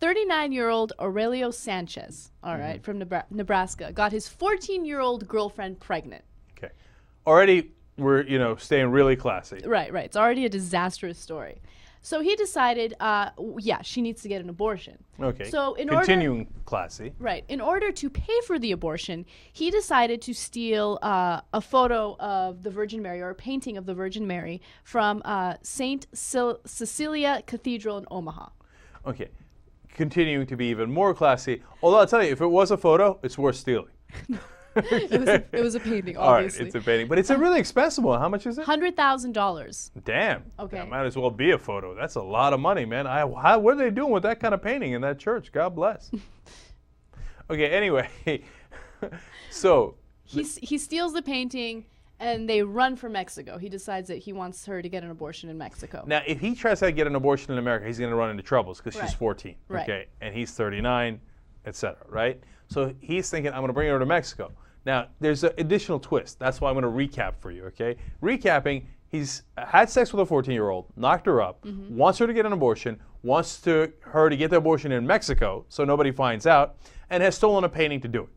39-year-old Aurelio Sanchez, all right, from Nebraska, got his 14-year-old girlfriend pregnant. Okay. Already we're, staying really classy. Right. It's already a disastrous story. So he decided, she needs to get an abortion. Okay. So continuing classy. Right. In order to pay for the abortion, he decided to steal a photo of the Virgin Mary, or a painting of the Virgin Mary, from St. Cecilia Cathedral in Omaha. Okay. Continuing to be even more classy. Although I'll tell you, if it was a photo, it's worth stealing. It was a painting, obviously. All right, it's a painting. But it's a really expensive one. How much is it? $100,000. Damn. Okay. That might as well be a photo. That's a lot of money, man. What are they doing with that kind of painting in that church? God bless. Okay, anyway. So. He steals the painting, and they run for Mexico. He decides that he wants her to get an abortion in Mexico. Now, if he tries to get an abortion in America, he's going to run into troubles because she's 14. Right. Okay, and he's 39, etc. Right? So he's thinking, I'm going to bring her to Mexico. Now, there's an additional twist. That's why I'm going to recap for you, okay? Recapping, he's had sex with a 14-year-old, knocked her up, wants her to get an abortion, wants her to get the abortion in Mexico so nobody finds out, and has stolen a painting to do it.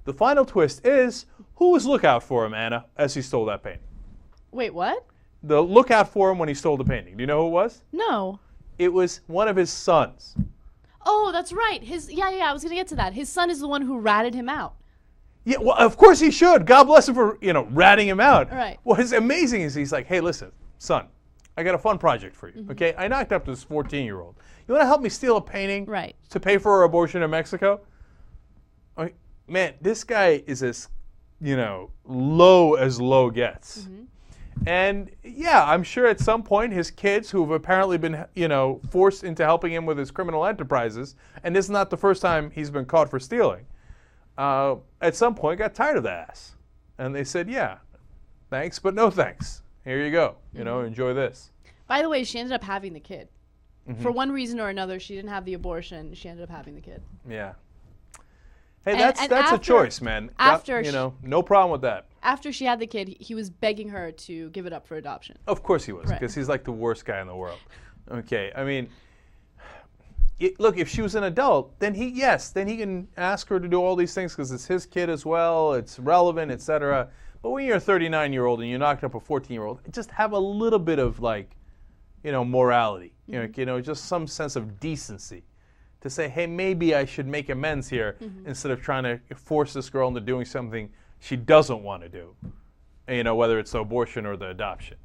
The final twist is, who was lookout for him, Anna, as he stole that painting? Wait, what? The lookout for him when he stole the painting. Do you know who it was? No. It was one of his sons. Oh, that's right. I was going to get to that. His son is the one who ratted him out. Yeah, well, of course he should. God bless him for, ratting him out. Right. What's amazing is he's like, hey, listen, son, I got a fun project for you, okay? I knocked up this 14-year-old. You want to help me steal a painting to pay for her abortion in Mexico? Man, this guy is as, low as low gets. And, yeah, I'm sure at some point his kids, who have apparently been, forced into helping him with his criminal enterprises, and this is not the first time he's been caught for stealing, at some point got tired of the ass. And they said, yeah, thanks, but no thanks. Here you go. Enjoy this. By the way, she ended up having the kid. For one reason or another, she didn't have the abortion. She ended up having the kid. Yeah. Hey, that's a choice, man. No problem with that. After she had the kid, he was begging her to give it up for adoption. Of course he was, because he's like the worst guy in the world. Okay, I mean, look, if she was an adult, then he can ask her to do all these things because it's his kid as well, it's relevant, etc. But when you're a 39-year-old and you knocked up a 14-year-old, just have a little bit of morality, just some sense of decency to say, hey, maybe I should make amends here instead of trying to force this girl into doing something she doesn't want to do, whether it's the abortion or the adoption.